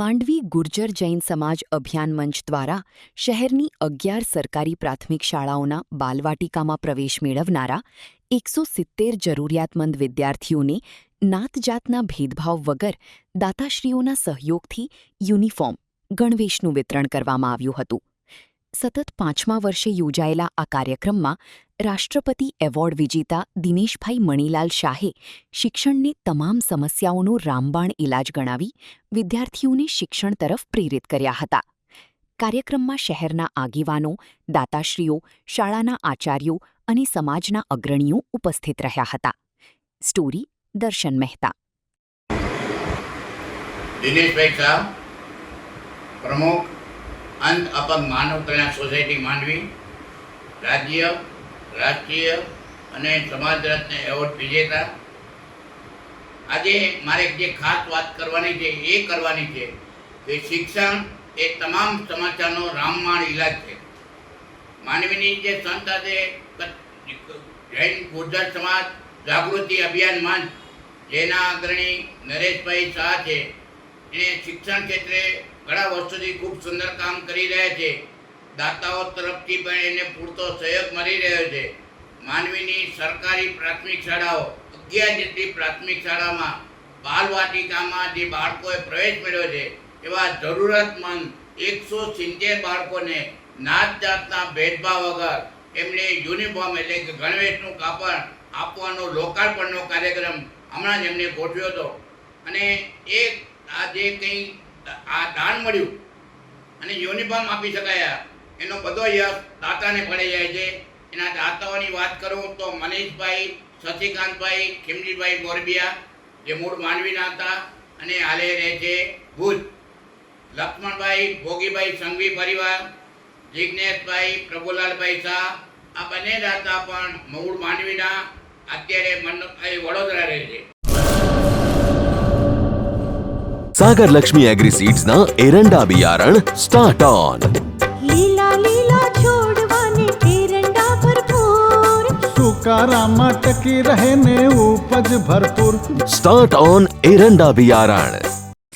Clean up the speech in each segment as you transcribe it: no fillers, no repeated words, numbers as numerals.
માંડવી ગુર્જર જૈન સમાજ અભિયાન મંચ દ્વારા શહેરની 11 સરકારી પ્રાથમિક શાળાઓના બાલવાટિકામાં પ્રવેશ મેળવનારા 170 જરૂરિયાતમંદ વિદ્યાર્થીઓને નાતજાતના ભેદભાવ વગર દાતાશ્રીઓના સહયોગથી યુનિફોર્મ ગણવેશનું વિતરણ કરવામાં આવ્યું હતું. સતત 5મા વર્ષે યોજાયેલા આ કાર્યક્રમમાં રાષ્ટ્રપતિ એવોર્ડ વિજેતા દિનેશભાઈ મણીલાલ શાહે શિક્ષણને તમામ સમસ્યાઓનો રામબાણ ઇલાજ ગણાવી વિદ્યાર્થીઓને શિક્ષણ તરફ પ્રેરિત કર્યા હતા. કાર્યક્રમમાં શહેરના આગેવાનો, દાતાશ્રીઓ, શાળાના આચાર્યો અને સમાજના અગ્રણીઓ ઉપસ્થિત રહ્યા હતા. સ્ટોરી દર્શન મહેતા. દિનેશભાઈ શાહ, પ્રમુખ અંધ અપંગ માનવ કલ્યાણ સોસાયટી માંડવી, રાજ્ય, રાષ્ટ્રીય અને સમાજ રત્ન એવોર્ડ વિજેતા. આજે મારે જે ખાસ વાત કરવાની છે એ કરવાની છે કે શિક્ષણ એ તમામ સમાચારનો રામબાણ ઇલાજ છે. માંડવીની જે સંત આજે જૈન ગુર્જર સમાજ જાગૃતિ અભિયાન મંચ જેના અગ્રણી નરેશભાઈ શાહ છે, એને શિક્ષણ ક્ષેત્રે ઘણા વર્ષોથી ખૂબ સુંદર કામ કરી રહ્યા છે. દાતાઓ તરફથી પણ એને પૂરતો સહયોગ મળી રહ્યો છે. માંડવીની સરકારી પ્રાથમિક શાળાઓ 11 જેટલી પ્રાથમિક શાળામાં બાલવાટિકામાં જે બાળકોએ પ્રવેશ મેળવ્યો છે એવા જરૂરતમંદ 170 બાળકોને નાત જાતના ભેદભાવ વગર એમને યુનિફોર્મ એટલે કે ગણવેશનું કાપડ આપવાનો લોકાર્પણનો કાર્યક્રમ હમણાં જ એમને ગોઠવ્યો હતો. અને એ આ જે કંઈ આ દાન મળ્યું અને યુનિફોર્મ આપી શકાયા એનો બધો યશ દાતાને પડી જાય છે. એના દાતાઓની વાત કરું તો મનીષભાઈ, શશિકાંતભાઈ, ખીમજીભાઈ મોરબિયા જે મૂળ માંડવીના હતા અને હાલે રહે છે ભુજ, લક્ષ્મણભાઈ, ભોગીભાઈ સંઘવી પરિવાર, જિજ્ઞેશભાઈ, પ્રભુલાલભાઈ શાહ, આ બંને દાતા પણ મૂળ માંડવીના, અત્યારે વડોદરા રહે છે. सागर लक्ष्मी एग्रीसीड्स ना एरंडा बियारण स्टार्ट ऑन. લીલા લીલા છોડવાને એરંડા ભરપૂર, સુકારામાં ટકી રહે ને ઉપજ ભરપૂર. स्टार्ट ऑन एरंडा बियारण.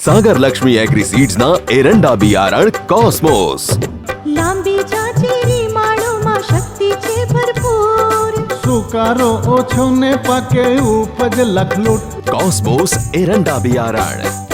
सागर लक्ष्मी एग्रीसीड्स ना एरंडा बियारण कॉस्मोस. લાંબી જાચેરી માળોમાં શક્તિ છે ભરપૂર, સુકારો ઓછો ને પાકે ઉપજ લખલૂટ. कॉस्मोस एरंडा बियारण.